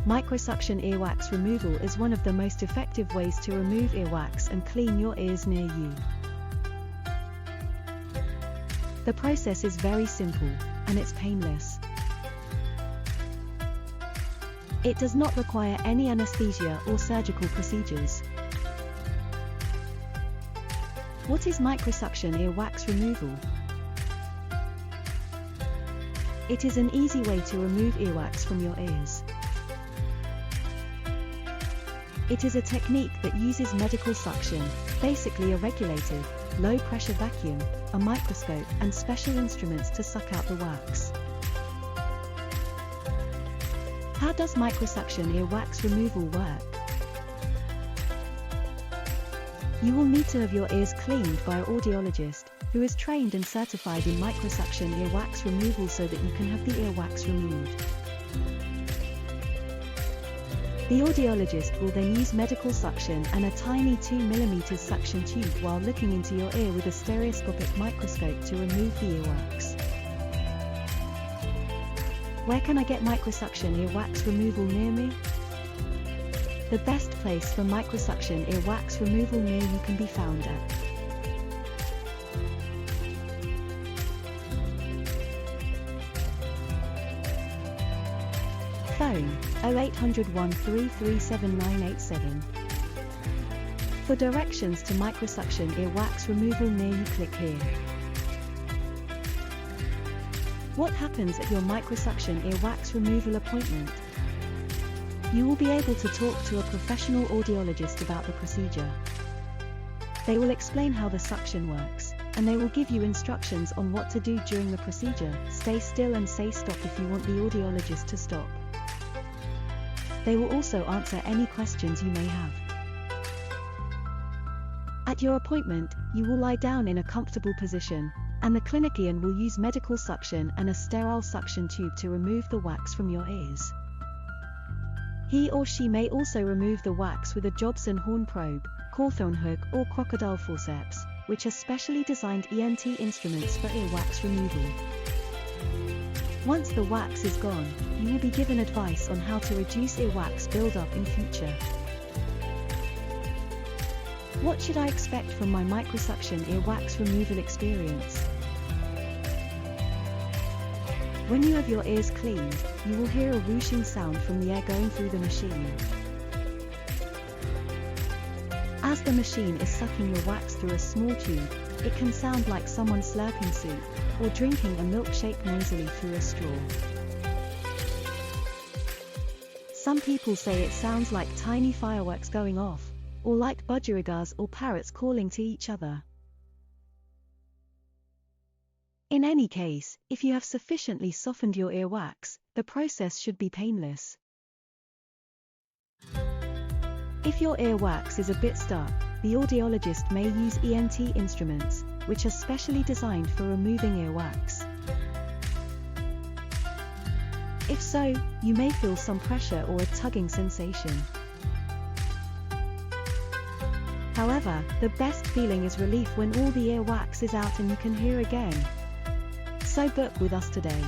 Microsuction earwax removal is one of the most effective ways to remove earwax and clean your ears near you. The process is very simple, and it's painless. It does not require any anesthesia or surgical procedures. What is microsuction earwax removal? It is an easy way to remove earwax from your ears. It is a technique that uses medical suction, basically a regulated, low-pressure vacuum, a microscope, and special instruments to suck out the wax. How does microsuction earwax removal work? You will need to have your ears cleaned by an audiologist, who is trained and certified in microsuction earwax removal so that you can have the earwax removed. The audiologist will then use medical suction and a tiny 2mm suction tube while looking into your ear with a stereoscopic microscope to remove the earwax. Where can I get microsuction earwax removal near me? The best place for microsuction earwax removal near you can be found at phone 0800 1337 987. For directions to microsuction earwax removal near you, click here. What happens at your microsuction earwax removal appointment? You will be able to talk to a professional audiologist about the procedure. They will explain how the suction works, and they will give you instructions on what to do during the procedure. Stay still and say stop if you want the audiologist to stop. They will also answer any questions you may have. At your appointment, you will lie down in a comfortable position, and the clinician will use medical suction and a sterile suction tube to remove the wax from your ears. He or she may also remove the wax with a Jobson horn probe, Cawthorne hook, or crocodile forceps, which are specially designed ENT instruments for earwax removal. Once the wax is gone, you will be given advice on how to reduce earwax buildup in future. What should I expect from my microsuction earwax removal experience? When you have your ears cleaned, you will hear a whooshing sound from the air going through the machine. As the machine is sucking your wax through a small tube, it can sound like someone slurping soup, or drinking a milkshake nasally through a straw. Some people say it sounds like tiny fireworks going off, or like budgerigas or parrots calling to each other. In any case, if you have sufficiently softened your earwax, the process should be painless. If your earwax is a bit stuck, the audiologist may use ENT instruments, which are specially designed for removing earwax. If so, you may feel some pressure or a tugging sensation. However, the best feeling is relief when all the earwax is out and you can hear again. So book with us today.